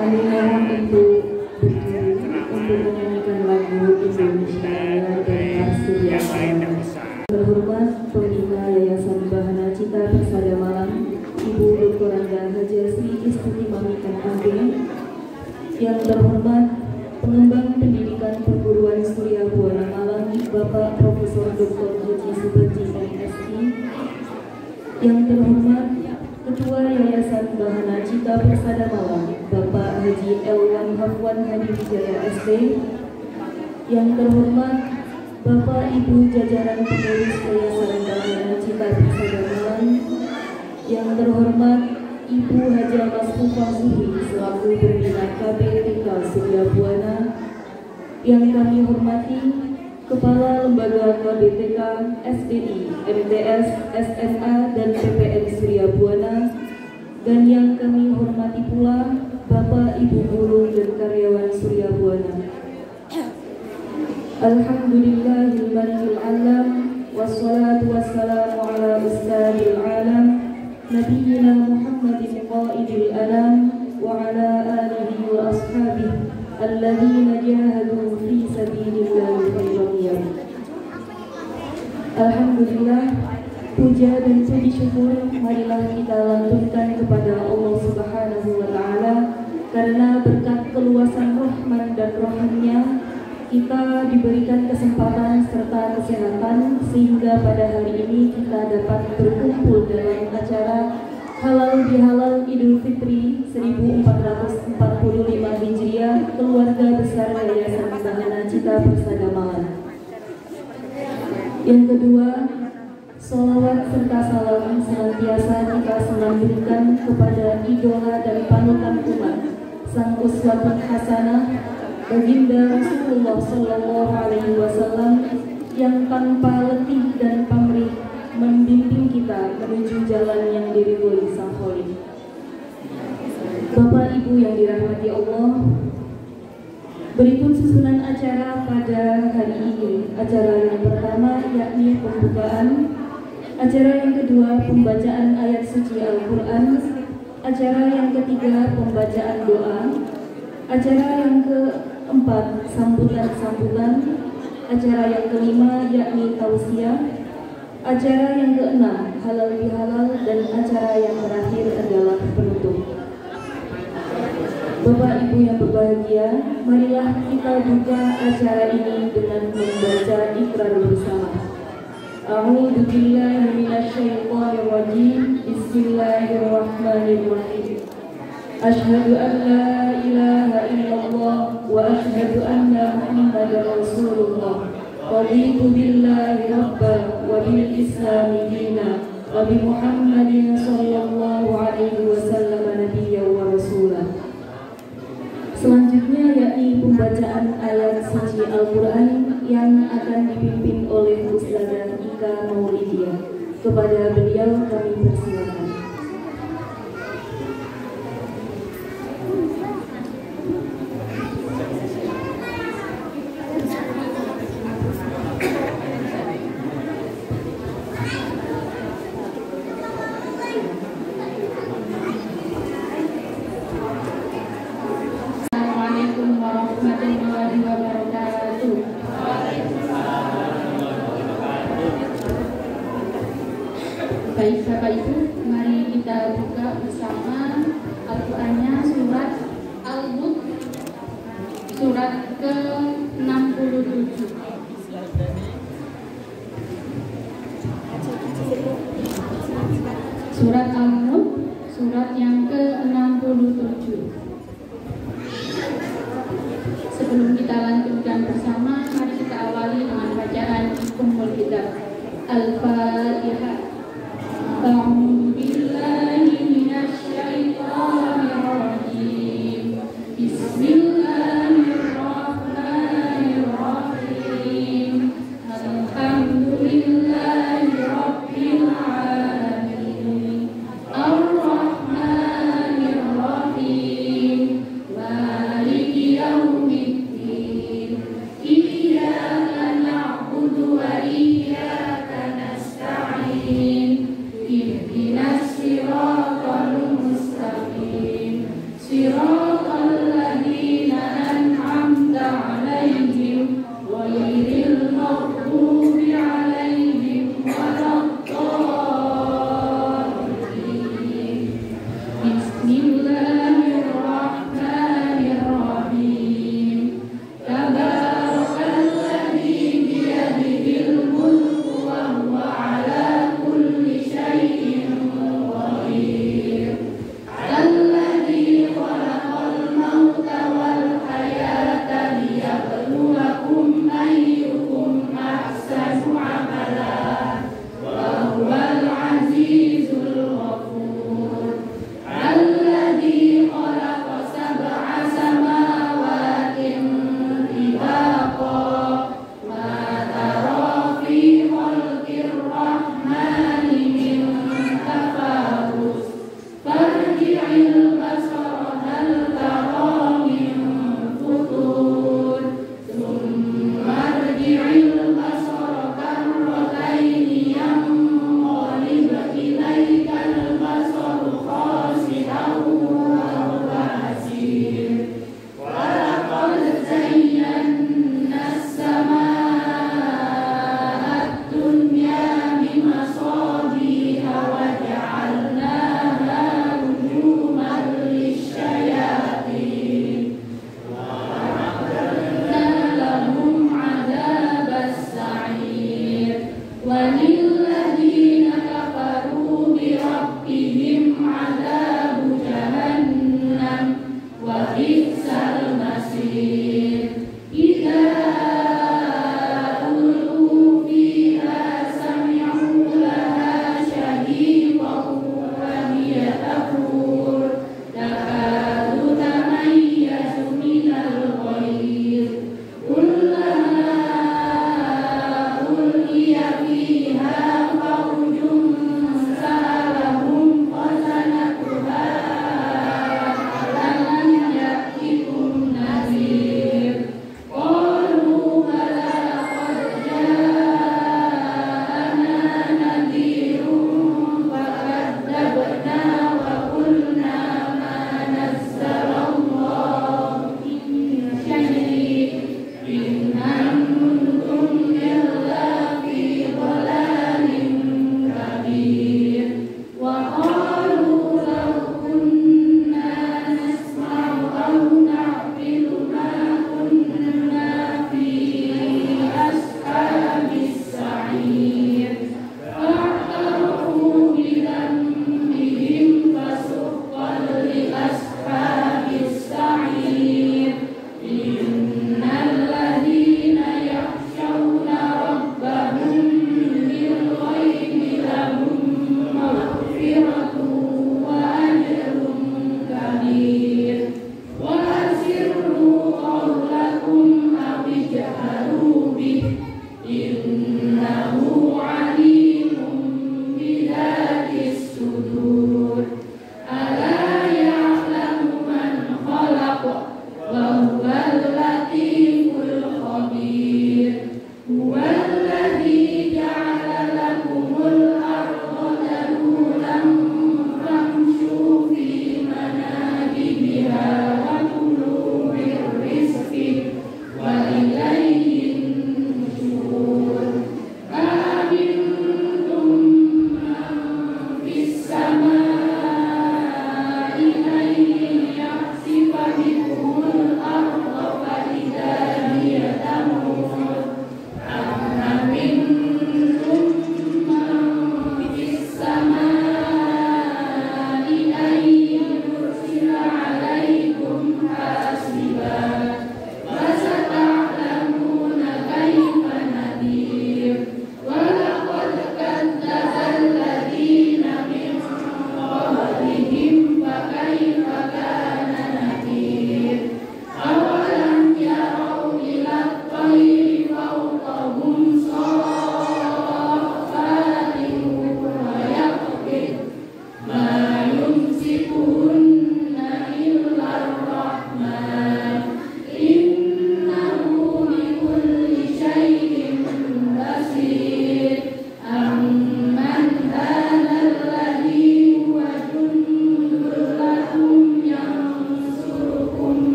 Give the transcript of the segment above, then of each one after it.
Kami mohon untuk berdiri untuk menyanyikan lagu Indonesia dan Surya Malam. Terhormat Pembina Yayasan Bahana Cita Persada Malang, Ibu Dr. Anda Hajasri Istiqomah Agung. Yang terhormat Pengembang Pendidikan Perguruan Surya Buana Malang, Bapak Profesor Dr. Haji Subarji MSI. Yang terhormat Ketua Yayasan Bahana Cita Persada Malang, Bapak Haji Elwan Hafwan Hadi Wijaya SD. Yang terhormat Bapak Ibu jajaran pengurus Yayasan Bahana Cita Persada Malang. Yang terhormat Ibu Haja Masfufah Zuhri selaku pembina KBTK Surya Buana. Yang kami hormati Kepala Lembaga KBTK, SDI, MTS, SMA, dan PPN Surya Buana. Dan yang kami hormati pula Bapak Ibu guru dan karyawan Surya Buana. Alhamdulillahil malikil alam, wassalatu wassalamu ala ustadil alam, Nabiyyina Muhammadin qaidil alam, wa ala alihi wa ashabihi alladzina jahadu fi sabilillahi khairan. Alhamdulillah, puja dan puji syukur marilah kita lantunkan kepada Allah Subhanahu wa taala, karena berkat keluasan rahman dan rahimnya kita diberikan kesempatan serta kesehatan sehingga pada hari ini kita dapat berkumpul dalam acara Halal Bihalal Idul Fitri 1445 Hijriah Keluarga Besar Yayasan Bahana Cita Persada Malang. Yang kedua, sholawat serta salam senantiasa kita senandungkan kepada idola dan panutan umat, sang uswatun hasanah, baginda Rasulullah Shallallahu Alaihi Wasallam, yang tanpa letih dan pamrih membimbing kita menuju jalan yang diridhoi Sang Khalik. Bapak Ibu yang dirahmati Allah, berikut susunan acara pada hari ini. Acara yang pertama yakni pembukaan, acara yang kedua pembacaan ayat suci Al-Quran, acara yang ketiga pembacaan doa, acara yang keempat sambutan-sambutan, acara yang kelima yakni tausiah, acara yang keenam halal bihalal, dan acara yang terakhir adalah penutup. Bapak Ibu yang berbahagia, marilah kita buka acara ini dengan membaca ikrar bersama. A'udzu billahi minasyaitonir rajim. Bismillahirrahmanirrahim. Asyhadu an la ilaha illallah wa asyhadu anna Muhammadar Rasulullah. Raditu billahi rabban wa bil islami dina wa bi Muhammadin sallallahu alaihi wasallam nabiyyan wa rasulah. Selanjutnya yakni pembacaan ayat suci Al-Quran yang akan dipimpin oleh Ustazah Ika Maulidia. Kepada beliau kami persilakan. Baik Bapak Ibu, mari kita buka bersama Al-Qurannya surat Al-Mulk, surat ke-67. Surat Al-Mulk, surat yang ke-67. Sebelum kita lanjutkan bersama, mari kita awali dengan bacaan Ummul Kitab. Al-Fatihah. A'udzu billahi minasyaitonir rajim. Bismillahirrahmanirrahim. Alhamdulillahi rabbil alamin. Ar-Rahmanir Rahim. Maliki yaumiddin. Iyyaka na'budu wa iyyaka nasta'in.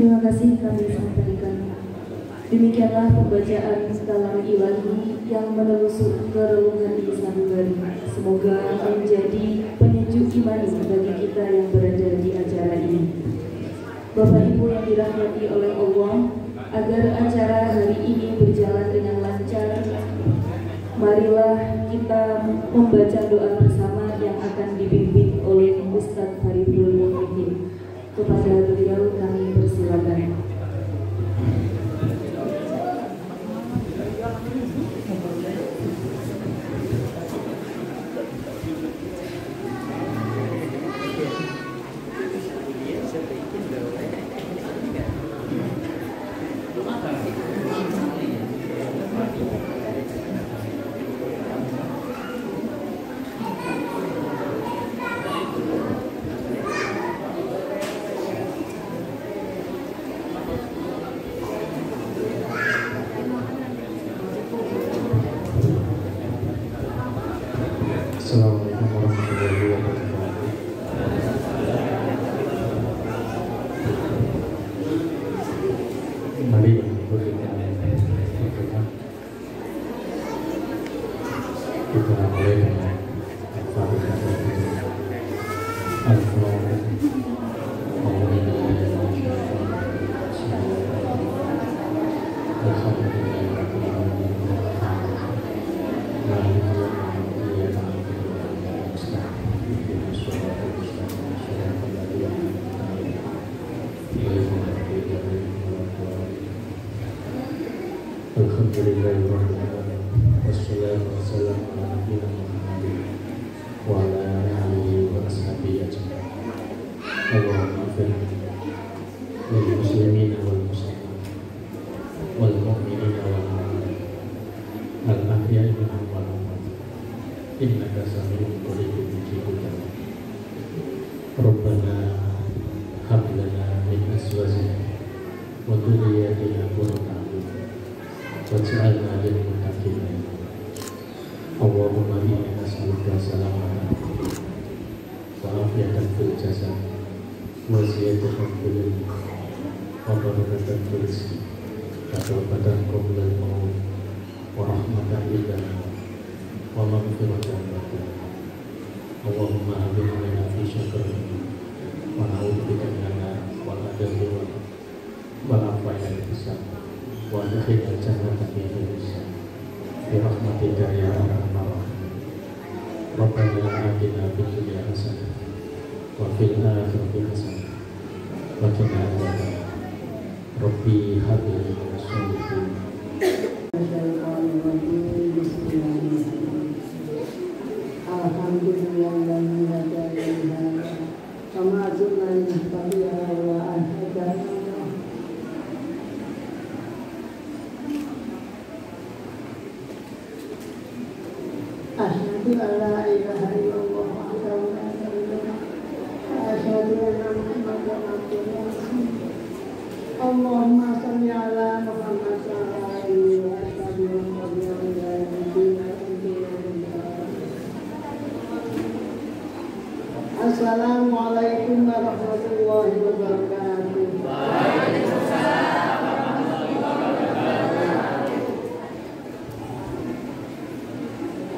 Terima kasih kami sampaikan. Demikianlah pembacaan kalam ilahi yang menelusur relungan di sanubari. Semoga menjadi penyejuk iman bagi kita yang berada di acara ini. Bapak Ibu yang dirahmati oleh Allah, agar acara hari ini berjalan dengan lancar, marilah kita membaca doa bersama yang akan dipimpin oleh Ustadz Hariful Muhyiddin. Kepada beliau kami persilakan. Assalamualaikum warahmatullahi wabarakatuh. Mari kita mulai dengan Al-Fatihah. Alhamdulillahirrahmanirrahim. Wassalamualaikum warahmatullahi wabarakatuh. Wa ala alihi wa ashabihi ajma'in. Allahumma ighfir lil muslimina wal muslimat wal mu'minina wal mu'minat al ahya'i minhum wal amwat innaka sami'un qaribun mujibud da'wat. Rabbana hab lana min azwajina wa dhurriyyatina qurrata a'yun waj'alna lil muttaqina imama. Allahumma inni nas'aluka salamatan wa afiyatan fil jasad wa ziyadatan fil ilmi wa barakatan fil rizqi wa tawbatan qabla al-maut wa rahmatan lil wa maghfiratan lil. Allahumma aghfirna fi syakri wa na'udzubika minan nar wal adabi wal afwani hisab wa adkhilna jannata bi hisab bi rahmatika ya arhamar rahimin. Rabbana atina fid dunya hasanah wa fil akhirati hasanah wa qina adzabannar. Rabbi hab li min as-salihin. Asyhadu an la ilaha illallah wahdahu la syarika lahu wa asyhadu anna Muhammadan abduhu wa rasuluh. Allahumma shalli ala Muhammad wa ala alihi wa ashabihi wa sallam. Assalamualaikum warahmatullahi wabarakatuh.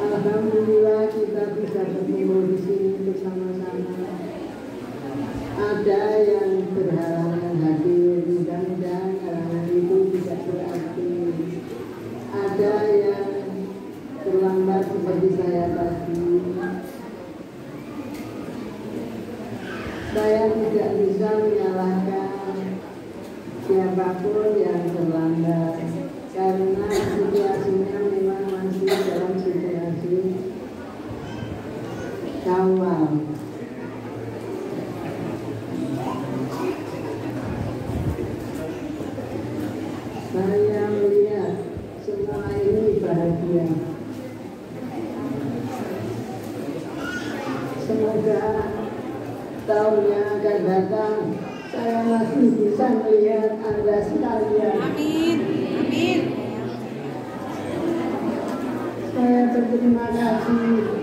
Alhamdulillah kita bisa bertemu di sini bersama-sama. Ada yang berhalangan hadir, mudah-mudahan halangan itu tidak berarti. Ada yang terlambat seperti saya tadi. Saya tidak bisa menyalahkan siapapun yang terlambat karena situasinya memang masih dalam situasi Syawal. Saya melihat semua ini bahagia. Semoga tahun yang akan datang saya masih bisa melihat Anda sekalian. Amin. Amin. Saya berterima kasih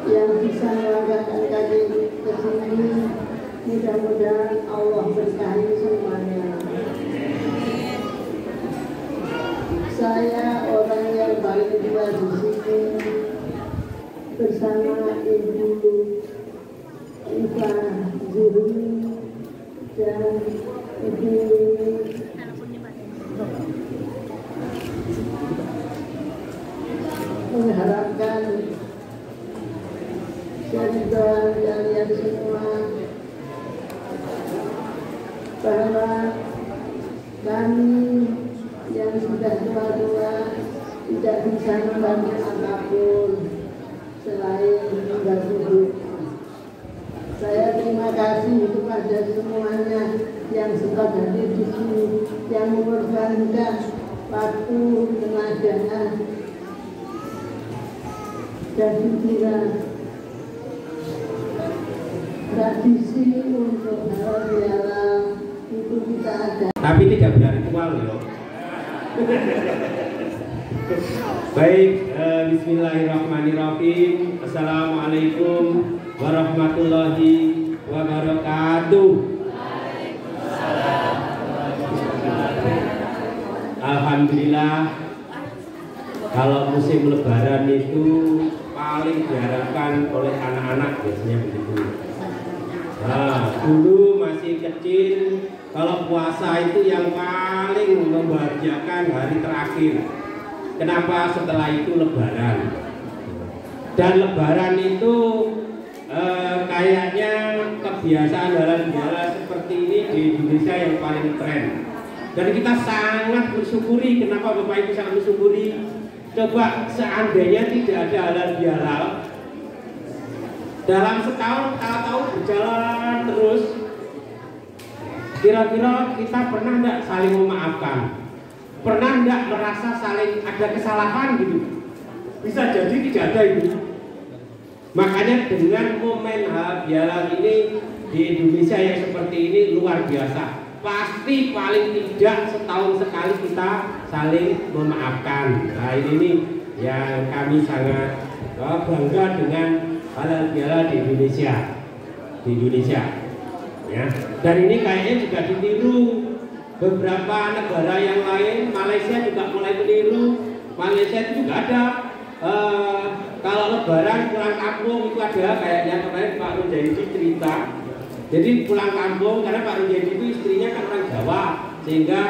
yang bisa melangkahkan kaki ke sini Mudah-mudahan Allah berkahi semuanya. Saya orang yang paling tua di sini bersama Ibu Iva Zuri dan Ibu mengharapkan syarikat kalian semua bahwa kami yang sudah tua-tua tidak bisa membantu apapun selain tinggal duduk. Saya terima kasih kepada semuanya yang sempat hadir di sini, yang mengorbankan waktu, tenaga, dan pikiran. Tradisi untuk halal bihalal itu kita ada. Tapi tidak benar ritual loh. Baik, bismillahirrahmanirrahim. Assalamualaikum warahmatullahi wabarakatuh. Alhamdulillah, kalau musim lebaran itu paling diharapkan oleh anak-anak biasanya begitu. Nah, dulu masih kecil, kalau puasa itu yang paling membahagiakan hari terakhir. Kenapa? Setelah itu lebaran. Dan lebaran itu kayaknya kebiasaan halal bihalal seperti ini di Indonesia yang paling tren. Dan kita sangat bersyukuri. Kenapa Bapak Ibu sangat bersyukuri? Coba seandainya tidak ada halal bihalal, dalam setahun tahu-tahu berjalan terus, kira-kira kita pernah tidak saling memaafkan? Pernah tidak merasa saling ada kesalahan gitu? Bisa jadi tidak ada itu. Makanya dengan momen halal bihalal ini di Indonesia yang seperti ini luar biasa. Pasti paling tidak setahun sekali kita saling memaafkan. Nah ini yang kami sangat bangga dengan halal bihalal di Indonesia, ya. Dan ini kayaknya juga ditiru beberapa negara yang lain. Malaysia juga mulai meniru. Malaysia itu juga ada kalau lebaran pulang kampung itu ada, kayaknya kemarin Pak Rujaidi cerita. Jadi pulang kampung karena Pak Rujaidi itu istrinya kan orang Jawa, sehingga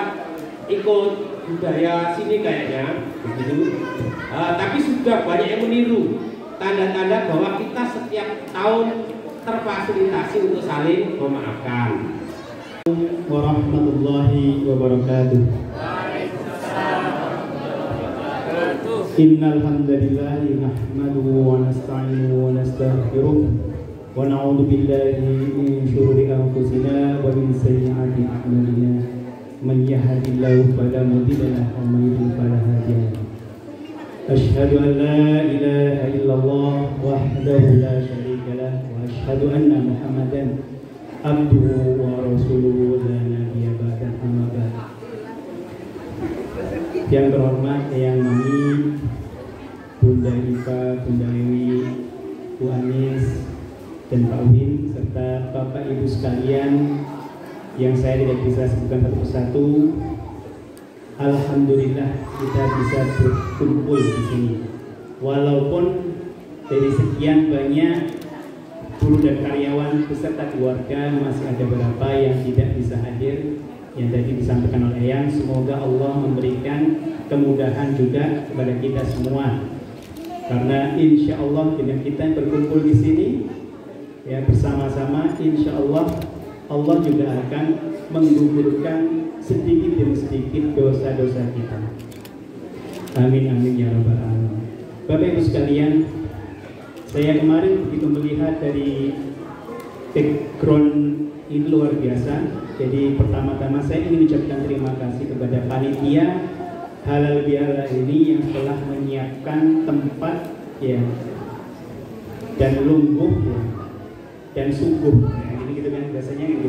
ikut budaya sini kayaknya begitu. Tapi sudah banyak yang meniru. Tanda-tanda bahwa kita setiap tahun terfasilitasi untuk saling memaafkan. Warahmatullahi wabarakatuh. Innal hamdalillah nahmaduhu wa nasta'inuhu wa nastaghfiruh wa na'udzu billahi min shururi anfusina wa min sayyiati a'malina. Man yahdihillahu fala mudilla lahu wa man yudlil fala hadiya lahu. أشهد أن لا إله إلا الله وحده لا شريك له وأشهد أن محمدا عبده ورسوله لا نبي بعده أما بعد. Yang terhormat Eyang Mami, Bunda Iva, Bunda Ewi, Bu Anis, dan Pak Win, serta Bapak Ibu sekalian yang saya tidak bisa sebutkan satu persatu. Alhamdulillah kita bisa berkumpul di sini. Walaupun dari sekian banyak buruh dan karyawan beserta keluarga masih ada beberapa yang tidak bisa hadir, yang tadi disampaikan oleh Eyang. Semoga Allah memberikan kemudahan juga kepada kita semua. Karena insya Allah dengan kita berkumpul di sini ya bersama-sama, insya Allah Allah juga akan menggugurkan sedikit demi sedikit dosa-dosa kita. Amin amin ya rabbal alamin. Bapak Ibu sekalian, saya kemarin begitu melihat dari background ini luar biasa. Jadi pertama-tama saya ingin ucapkan terima kasih kepada panitia halal bihalal ini yang telah menyiapkan tempat ya dan lungguh ya, dan suguh. Nah, ini gitu kan biasanya gitu.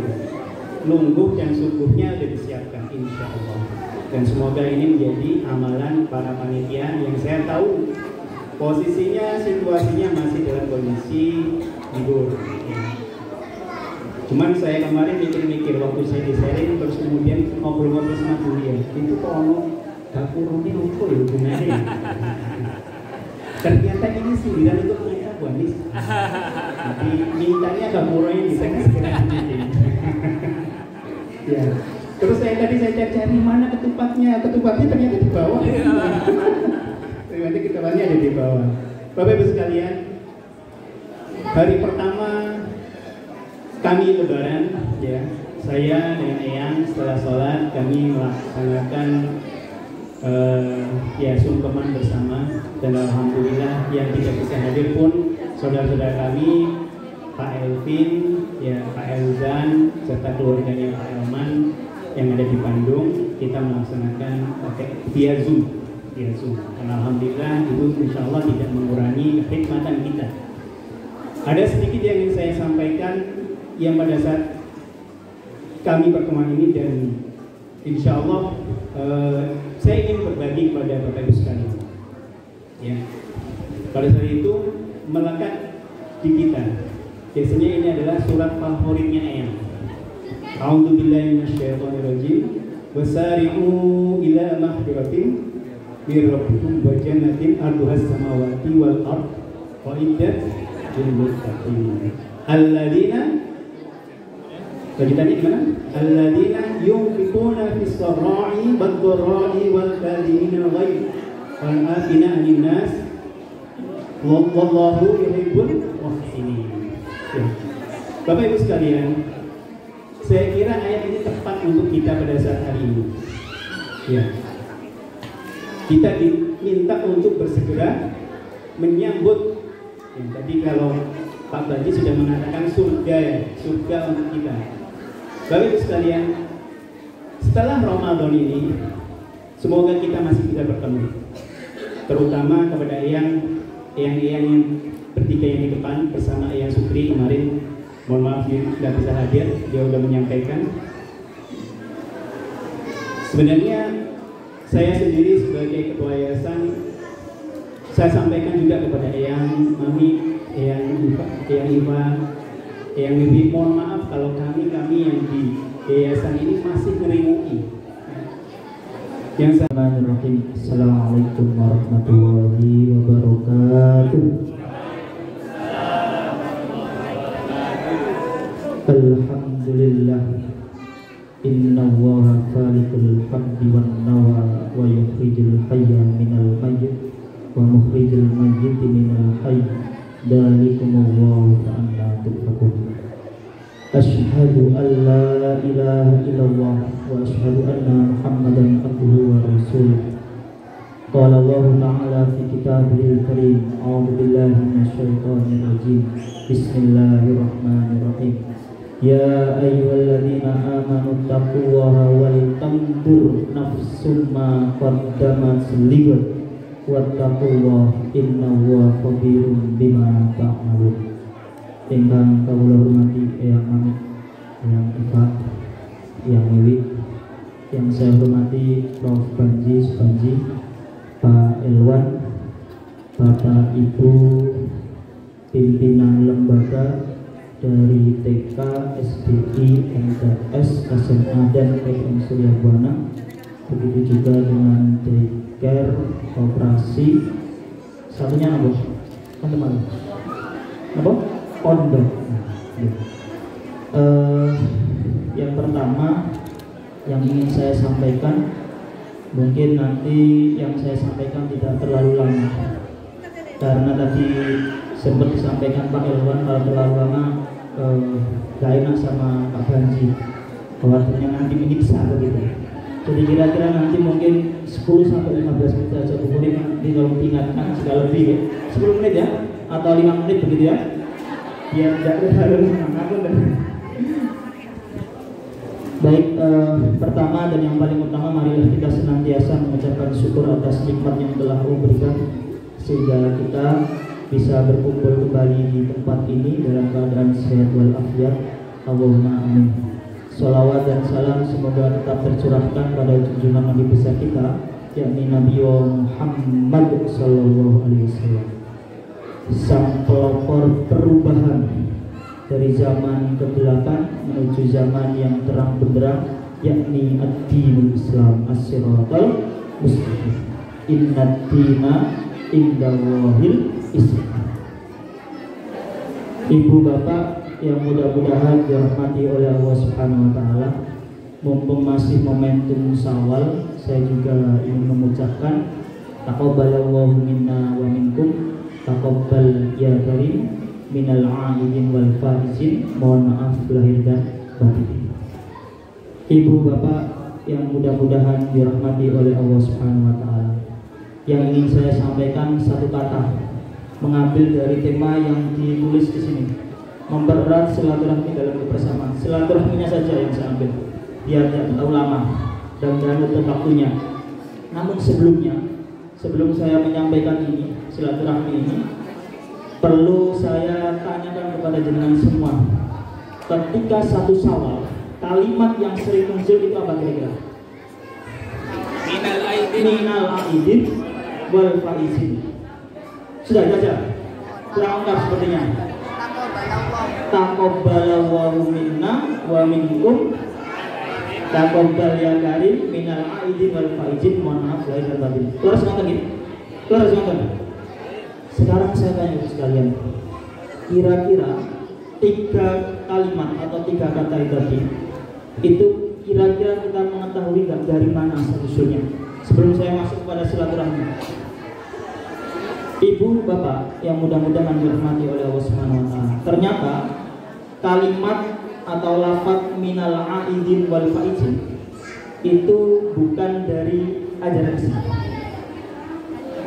Lungguh dan subuhnya sudah disiapkan insya Allah, dan semoga ini menjadi amalan para panitia yang saya tahu situasinya masih dalam kondisi libur ya. Cuman saya kemarin mikir-mikir waktu saya di-sharing terus kemudian ngobrol-ngobrol sama Julia, itu kok ono dapur ini apa ya hubungannya? Ternyata ini sindiran untuk mereka Bu Anies. Jadi mintanya dapurnya bisa segera dibikin. Ya. Terus saya cari mana ketupatnya ternyata di bawah. Ternyata ketupatnya ada di bawah. Bapak Ibu sekalian, hari pertama kami lebaran, ya, saya dengan Eyang setelah sholat kami melaksanakan ya sungkeman bersama, dan alhamdulillah yang tidak bisa hadir pun saudara-saudara kami, Pak Elvin, ya Pak Elzan, serta keluarganya Pak Elman yang ada di Bandung, kita melaksanakan pakai via Zoom. Dan alhamdulillah itu insya Allah tidak mengurangi kenikmatan kita. Ada sedikit yang ingin saya sampaikan yang pada saat kami pertemuan ini, dan insya Allah saya ingin berbagi kepada Bapak Ibu sekalian. Ya, pada saat itu melekat di kita. Biasanya ini adalah surat favoritnya Eyang. A'udzubillahi minasyaitonirrajim. Wasari'u ila maghfiratin min rabbikum wa jannatin 'arduhas samawati wal ardh wa iddat lil muttaqin. Alladzina Lanjutannya gimana? Alladzina yunfiquna fis sarra'i wad dharra'i wal kadhimina al-ghayz wal 'afina 'anil nas wallahu yuhibbul muhsinin. Bapak Ibu sekalian, saya kira ayat ini tepat untuk kita pada saat hari ini. Ya. Kita diminta untuk bersegera menyambut. Ya, tadi kalau Pak Baji sudah mengatakan surga, ya, surga untuk kita. Bapak Ibu sekalian, setelah Ramadan ini, semoga kita masih bisa bertemu. Terutama kepada Eyang yang bertiga yang di depan bersama Eyang Sukri kemarin. Mohon maaf dia tidak bisa hadir, dia sudah menyampaikan. Sebenarnya saya sendiri sebagai ketua yayasan, saya sampaikan juga kepada Eyang Mami, Eyang Iva, Eyang Bibi, mohon maaf kalau kami yang di yayasan ini masih ngeringuki. Yang Bismillahirrahmanirrahim. Assalamualaikum warahmatullahi wabarakatuh. Alhamdulillah. Inna Allaha khaliqul habbi wan nawa wa yukhrijul hayya minal mayyit wa mukhrijul mayyit minal hayy. Dzalikumullahu fa anna tufakun. Asyhadu an la ilaha illallah wa asyhadu anna Muhammadan abduhu wa rasuluh. Qala Allah ta'ala fi kitabihil karim. A'udzu billahi minasyaitonir rajim. Bismillahirrahmanirrahim. Ya ayyuhalladzina amanu taqullaha wal tanzur nafsum ma qaddamat lighad wattaqullaha innallaha khabirum bima ta'malun. Ingkang kawula hormati Eyang Mami, Eyang Iva, Eyang Wiwi, yang saya hormati Prof. Banji Subanji, Pak Elwan, Bapak Ibu pimpinan lembaga dari TK, SDI, MTS, SMA dan PM Surya Buana, begitu juga dengan daycare, koperasi, satunya apa? Teman-teman, apa? Pondok. Yang pertama yang ingin saya sampaikan, mungkin nanti yang saya sampaikan tidak terlalu lama, karena tadi sempat disampaikan Pak Elwan kalau terlalu lama gak enak sama Pak Banji, khawatirnya nanti menyiksa begitu. Jadi kira-kira nanti mungkin 10-15 menit saja, boleh nanti tolong diingatkan jika lebih ya, 10 menit ya, atau 5 menit begitu ya, biar tidak terlalu lama. Baik, pertama dan yang paling utama, marilah kita senantiasa mengucapkan syukur atas nikmat yang telah Allah berikan sehingga kita bisa berkumpul kembali di tempat ini dalam keadaan sehat walafiat. Allahumma amin. Sholawat dan salam semoga tetap tercurahkan pada junjungan Nabi besar kita, yakni Nabi Muhammad sallallahu alaihi wasallam, sang pelopor perubahan dari zaman kegelapan menuju zaman yang terang benderang, yakni ad-dinul Islam as-siratal mustaqim. Innad-dina indallahil Islam. Ibu bapak yang mudah-mudahan dirahmati oleh Allah Subhanahu wa taala, mumpung masih momentum Syawal, saya juga ingin mengucapkan taqabbalallahu minna wa minkum, taqabbal ya karim minal a'idin wal faizin. Mohon maaf lahir dan batin. Ibu bapak yang mudah-mudahan dirahmati oleh Allah Subhanahu wa taala, yang ingin saya sampaikan satu kata, mengambil dari tema yang ditulis di sini, mempererat silaturahmi dalam kebersamaan. Silaturahminya saja yang saya ambil, biar tidak terlalu lama dan jangan lupa waktunya. Namun sebelum saya menyampaikan ini, silaturahmi ini, perlu saya tanyakan kepada jenengan semua. Ketika satu Syawal, kalimat yang sering muncul itu apa kira-kira? Minal aidin wal faizin. Sudah saja, kurang lengkap sepertinya. Taqabbalallahu minna wa minkum, taqabbal ya karim minal aidin wal faizin. Mohon maaf lahir dan batin. Terus ngomong. Sekarang saya tanya sekalian, kira-kira 3 kalimat atau 3 kata itu kira-kira kita mengetahui nggak dari mana asal-usulnya? Sebelum saya masuk pada silaturahmi, ibu bapak yang mudah-mudahan dirahmati oleh Allah Subhanahu wa taala, ternyata kalimat atau lafaz minal aidin wal faizin itu bukan dari ajaran Islam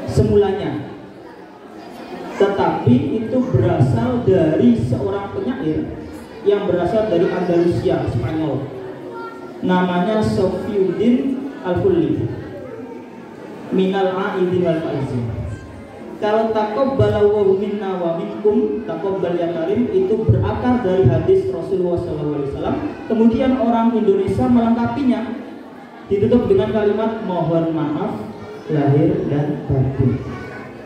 semulanya, tetapi itu berasal dari seorang penyair yang berasal dari Andalusia, Spanyol, namanya Sofiyuddin Al-Fulli. Minal aidin wal faizin. Kalau taqabbalallahu minna wa minkum, taqabbal ya karim, itu berakar dari hadis Rasulullah SAW. Kemudian orang Indonesia melengkapinya, ditutup dengan kalimat mohon maaf lahir dan batin.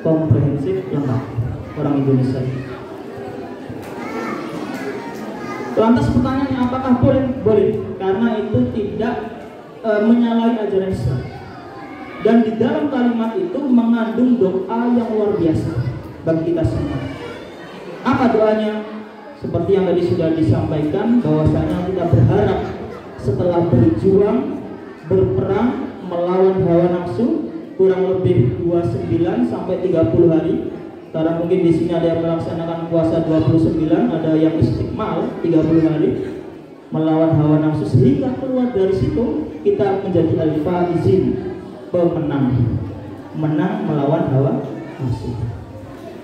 Komprehensif, lengkap orang Indonesia. Lantas pertanyaannya, apakah boleh? Boleh, karena itu tidak menyalahi ajaran Islam. Dan di dalam kalimat itu mengandung doa yang luar biasa bagi kita semua. Apa doanya? Seperti yang tadi sudah disampaikan, bahwasanya kita berharap setelah berjuang, berperang, melawan hawa nafsu kurang lebih 29 sampai 30 hari. Karena mungkin di sini ada yang melaksanakan puasa 29, ada yang istiqmal 30 hari melawan hawa nafsu, sehingga keluar dari situ kita menjadi al-faizin, pemenang, menang melawan hawa nafsu.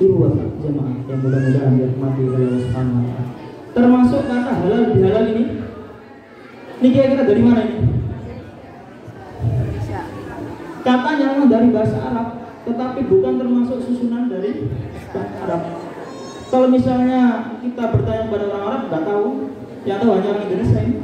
Ibu bapak jemaah yang mudah-mudahan dirahmati oleh Allah Subhanahu wa taala. Termasuk kata halal bihalal ini kira-kira dari mana ini? Katanya dari bahasa Arab, tetapi bukan termasuk susunan dari bahasa Arab. Kalau misalnya kita bertanya kepada orang Arab, nggak tahu, yang tahu hanya orang Indonesia ini.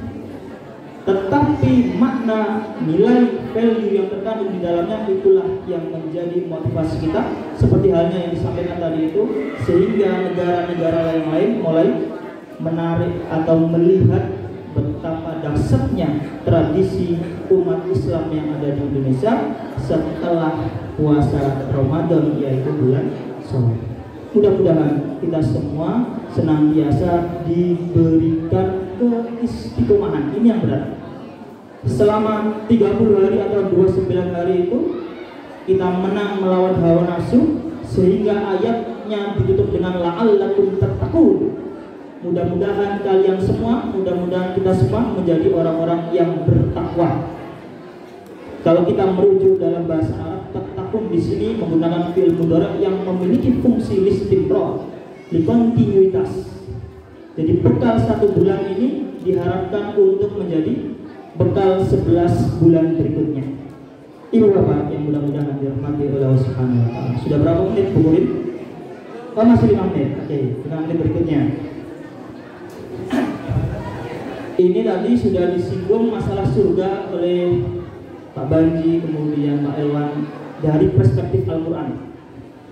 Tetapi makna, nilai, value yang terkandung di dalamnya, itulah yang menjadi motivasi kita, seperti halnya yang disampaikan tadi itu, sehingga negara-negara lain mulai menarik atau melihat betapa dahsyatnya tradisi umat Islam yang ada di Indonesia setelah puasa Ramadan, yaitu bulan Syawal. Mudah-mudahan kita semua senantiasa diberikan keistiqomahan. Ini yang berat. Selama 30 hari atau 29 hari itu kita menang melawan hawa nafsu, sehingga ayatnya ditutup dengan la'allakum tattaqun. Mudah-mudahan kalian semua, mudah-mudahan kita semua menjadi orang-orang yang bertakwa. Kalau kita merujuk dalam bahasa Arab, tattaqun di sini menggunakan fi'il mudhari' yang memiliki fungsi listimrar, kontinuitas. Jadi bekal 1 bulan ini diharapkan untuk menjadi bekal 11 bulan berikutnya. Ibu bapak yang mudah-mudahan dirahmati oleh Allah Subhanahu wa taala. Sudah berapa menit Bu Murid? Oh, masih 5 menit. Oke, 5 menit berikutnya. Ini tadi sudah disinggung masalah surga oleh Pak Banji, kemudian Pak Elwan, dari perspektif Al-Quran.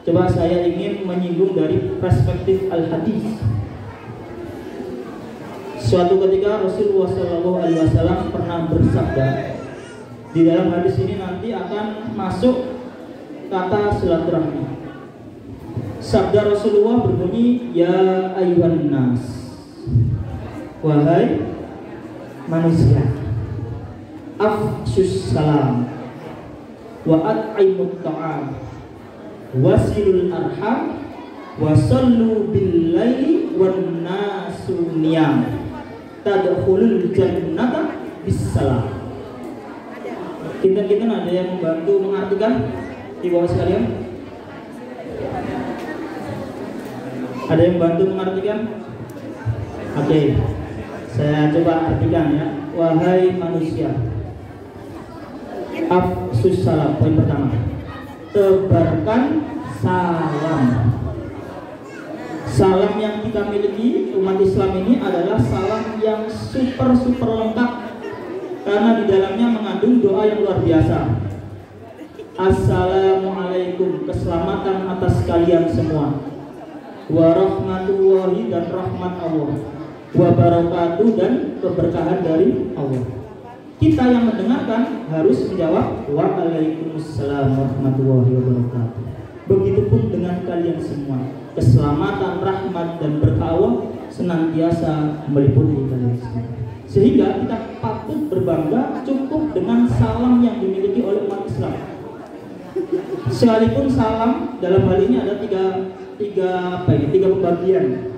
Coba saya ingin menyinggung dari perspektif Al-Hadis. Suatu ketika Rasulullah SAW pernah bersabda, di dalam hadis ini nanti akan masuk kata silaturahmi. Sabda Rasulullah berbunyi, ya ayyuhan nas, wahai manusia, afsus salam wa at'imut ta'am wasilul arham wasallu bil laili wan nasu niyam tadkhulul jannata bisalam. Kita ada yang membantu mengartikan di bawah sekalian? Ada yang bantu mengartikan? Oke, saya coba artikan ya. Wahai manusia, afsus salam. Poin pertama, tebarkan salam. Salam yang kita miliki umat Islam ini adalah salam yang super lengkap, karena di dalamnya mengandung doa yang luar biasa. Assalamualaikum, keselamatan atas kalian semua, warahmatullahi, dan rahmat Allah, wabarakatuh, dan keberkahan dari Allah. Kita yang mendengarkan harus menjawab waalaikumsalam warahmatullahi wabarakatuh. Begitupun dengan kalian semua, keselamatan, rahmat, dan berkah Allah senantiasa meliputi kalian semua. Sehingga kita patut berbangga cukup dengan salam yang dimiliki oleh umat Islam. Sekalipun salam dalam hal ini ada tiga pembagian,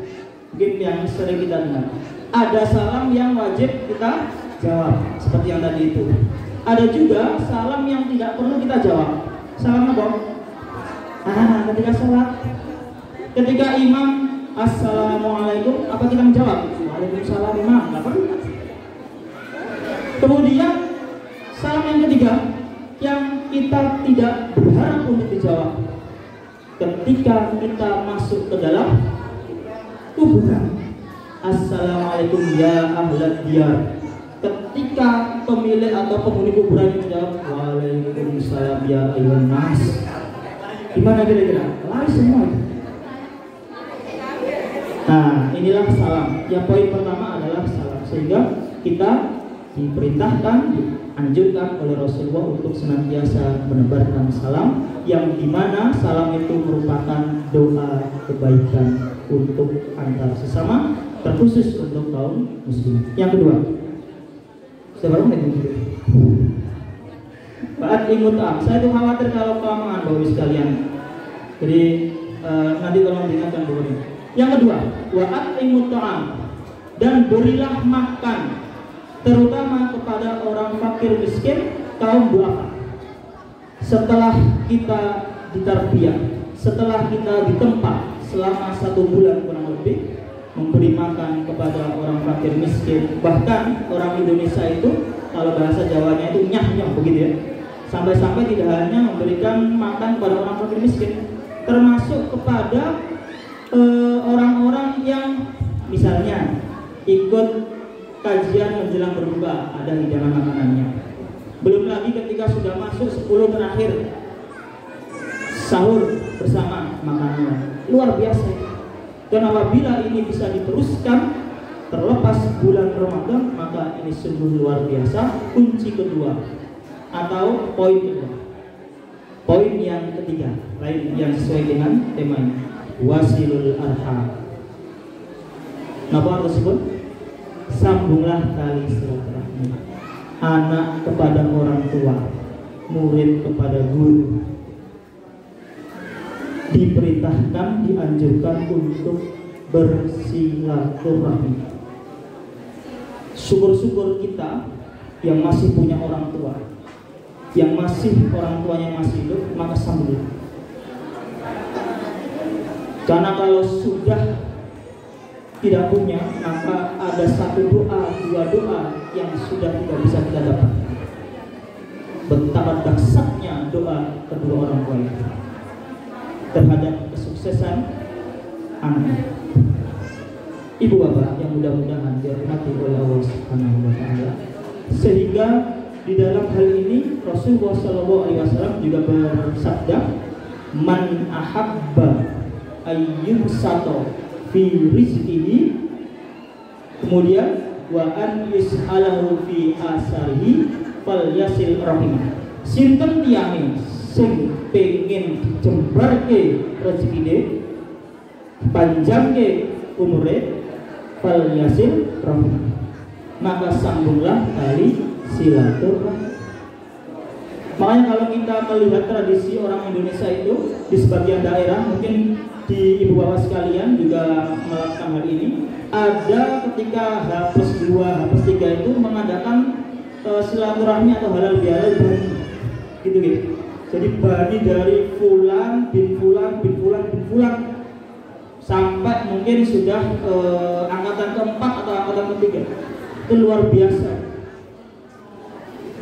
mungkin yang sering kita dengar. Ada salam yang wajib kita jawab, seperti yang tadi itu. Ada juga salam yang tidak perlu kita jawab. Salam apa? Ketika sholat, ketika imam assalamualaikum, apa kita menjawab? Waalaikumsalam imam, nggak perlu. Kemudian salam yang ketiga yang kita tidak berharap untuk dijawab, ketika kita masuk ke dalam kuburan. Assalamualaikum ya ahlad diyar. Ketika pemilik atau penghuni kuburan menjawab waalaikumsalam ya ayyuhan nas. Gimana kira-kira? Lari semua. Nah, inilah salam. Yang poin pertama adalah salam. Sehingga kita diperintahkan, dianjurkan oleh Rasulullah untuk senantiasa menebarkan salam, yang dimana salam itu merupakan doa kebaikan untuk antar sesama, terkhusus untuk kaum muslim. Yang kedua, saya saya tuh khawatir kalau kelamaan Bapak Ibu sekalian. Jadi nanti tolong diingatkan dulu. Yang kedua, wa'at'imut ta'am, dan berilah makan, terutama kepada orang fakir miskin, kaum duafa. Setelah kita ditarbiyah, setelah kita ditempa selama 1 bulan kurang lebih, memberi makan kepada orang fakir miskin, bahkan orang Indonesia itu kalau bahasa Jawanya itu nyah-nyah begitu ya. Sampai-sampai tidak hanya memberikan makan kepada orang fakir miskin, termasuk kepada orang-orang yang misalnya ikut kajian menjelang berbuka, ada hidangan makanannya. Belum lagi ketika sudah masuk 10 terakhir sahur bersama makanannya. Luar biasa. Dan apabila ini bisa diteruskan terlepas bulan Ramadan, maka ini sungguh luar biasa. Kunci kedua atau poin kedua, poin yang ketiga, lain yang sesuai dengan tema ini, wasilul arham. Napa tersebut? Sambunglah tali silaturahmi. Anak kepada orang tua, murid kepada guru, diperintahkan, dianjurkan untuk bersilaturahmi. Syukur-syukur kita yang masih punya orang tua, yang masih orang tuanya masih hidup, maka sambung. Karena kalau sudah tidak punya, maka ada 1 doa, 2 doa yang sudah tidak bisa kita dapat. Betapa dahsyatnya doa kedua orang tua itu terhadap kesuksesan anak. Ibu bapak yang mudah-mudahan dirahmati oleh Allah Subhanahu wa taala. Sehingga di dalam hal ini Rasulullah SAW juga bersabda, man ahabba ayyumsato fi rizqihi Kemudian wa an yus'alahu fi asarihi fal yasil rahimah. Sinten tiyane sing pengen dijembarke rezekine, panjangke umure, fal yasil rahimah, maka sambunglah tali silaturahmi. Makanya kalau kita melihat tradisi orang Indonesia itu di sebagian daerah, mungkin di ibu bapak sekalian juga melakukan hal ini, ada ketika H+2, H+3 itu mengadakan silaturahmi atau halal bihalal bani, gitu. Jadi bani dari fulan bin fulan bin fulan bin fulan sampai mungkin sudah angkatan keempat atau angkatan ketiga. Itu luar biasa.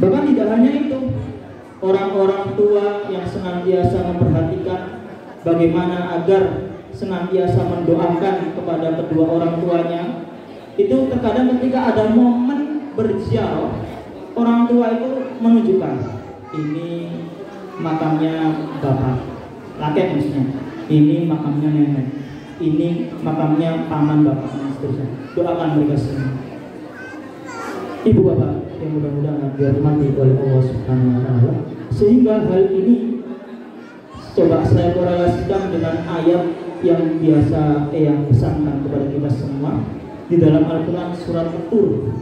Bahkan tidak hanya itu, orang-orang tua yang senantiasa memperhatikan bagaimana agar senantiasa mendoakan kepada kedua orang tuanya. Itu terkadang ketika ada momen berziarah, orang tua itu menunjukkan ini makamnya bapak, kakek maksudnya, ini makamnya nenek, ini makamnya paman bapak, dan seterusnya. Doakan mereka semua. Ibu bapak yang mudah-mudahan dirahmati oleh Allah Subhanahu wa taala. Sehingga hal ini coba saya korelasikan dengan ayat yang biasa yang pesankan kepada kita semua di dalam Al-Qur'an surat At-Tur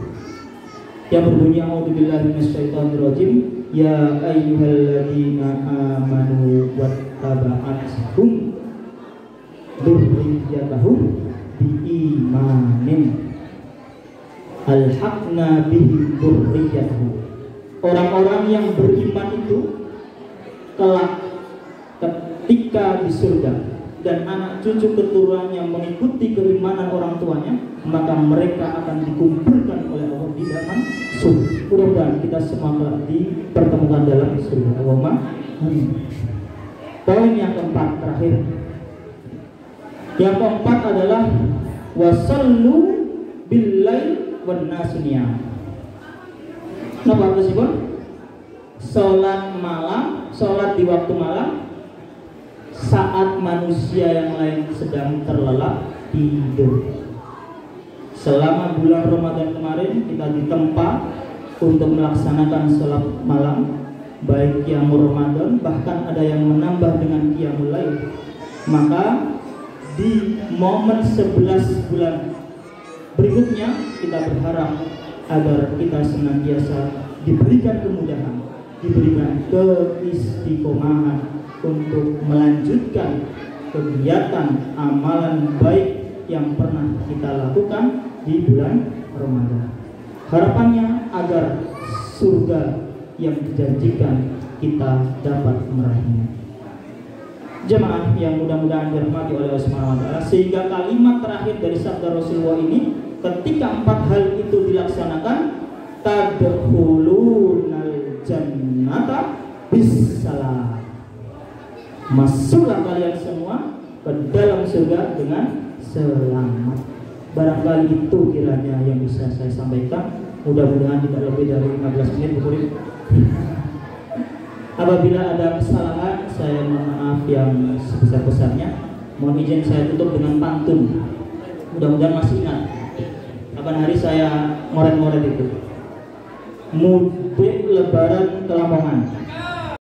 yang berbunyi a'udzubillahi minasyaitonirrajim, ya ayyuhalladzina amanu wattaba'athum dzurriyyatahum biimanin alhaqna bihi dzurriyyatahum. Orang-orang yang beriman itu kelak ketika di surga dan anak cucu keturunan yang mengikuti keimanan orang tuanya, maka mereka akan dikumpulkan oleh Allah di dalam surga. Mudah-mudahan kita semua kelak dipertemukan dalam surga. Allahumma amin. Poin yang keempat terakhir. Yang keempat adalah wasallu billail wan nasuniyah. Kenapa tersebut? Sholat malam, sholat di waktu malam saat manusia yang lain sedang terlelap tidur. Selama bulan Ramadan kemarin kita ditempa untuk melaksanakan sholat malam, baik qiyamul Ramadan, bahkan ada yang menambah dengan qiyamul lail. Maka di momen 11 bulan berikutnya kita berharap agar kita senantiasa diberikan kemudahan, diberikan keistiqomahan untuk melanjutkan kegiatan amalan baik yang pernah kita lakukan di bulan Ramadan. Harapannya agar surga yang dijanjikan kita dapat meraihnya. Jemaah yang mudah-mudahan dirahmati oleh Allah Subhanahu wa taala, sehingga kalimat terakhir dari sabda Rasulullah ini, ketika 4 hal itu dilaksanakan, tadkhulunal jannata bisalam, masuklah kalian semua ke dalam surga dengan selamat. Barangkali itu kiranya yang bisa saya sampaikan. Mudah-mudahan tidak lebih dari 15 menit, Bu Kurim. Apabila ada kesalahan, saya mohon maaf yang sebesar-besarnya. Mohon izin saya tutup dengan pantun. Mudah-mudahan masih ingat kapan hari saya ngoret-ngoret itu. Mudik lebaran ke Lamongan,